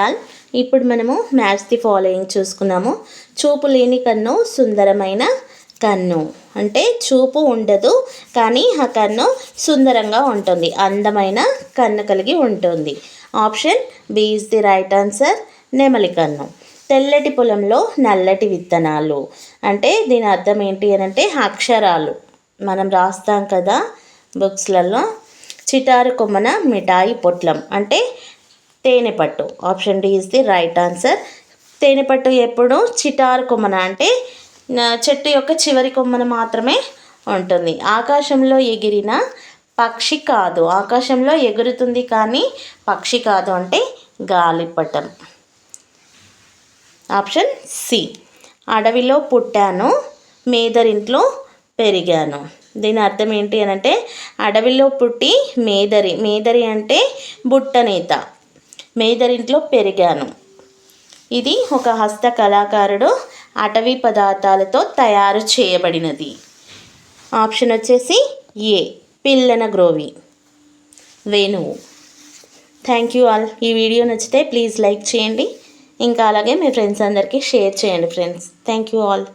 All ఇప్పుడు మనము match the following చూసుకున్నాము. చూపు లేని కన్ను సుందరమైన కన్ను అంటే చూపు ఉండదు కానీ ఆ కన్ను సుందరంగా ఉంటుంది, అందమైన కన్ను కలిగి ఉంటుంది. Option B is the right answer. నెమలి కన్ను. తెల్లటి పొలంలో నల్లటి విత్తనాలు అంటే దీని అర్థం ఏంటి అని అంటే అక్షరాలు మనం రాస్తాం కదా బుక్స్లలో. చిటారు కొమ్మన మిఠాయి పొట్లం అంటే తేనెపట్టు. Option D is the right answer. తేనెపట్టు ఎప్పుడు చిటారు కొమ్మన అంటే చెట్టు యొక్క చివరి కొమ్మన మాత్రమే ఉంటుంది. ఆకాశంలో ఎగిరిన పక్షి కాదు, ఆకాశంలో ఎగురుతుంది కానీ పక్షి కాదు అంటే గాలిపటం. Option C. అడవిలో పుట్టాను మేదరింట్లో పెరిగాను. దీని అర్థం ఏంటి అని అంటే అడవిలో పుట్టి మేదరి అంటే బుట్టనేత, మేదరింట్లో పెరిగాను. ఇది ఒక హస్త కళాకారుడు అటవీ పదార్థాలతో తయారు చేయబడినది. ఆప్షన్ వచ్చేసి ఏ పిల్లన గ్రోవి వేణువు. Thank you all. ఈ వీడియో నచ్చితే ప్లీజ్ లైక్ చేయండి, ఇంకా అలాగే మీ ఫ్రెండ్స్ అందరికీ షేర్ చేయండి ఫ్రెండ్స్. Thank you all.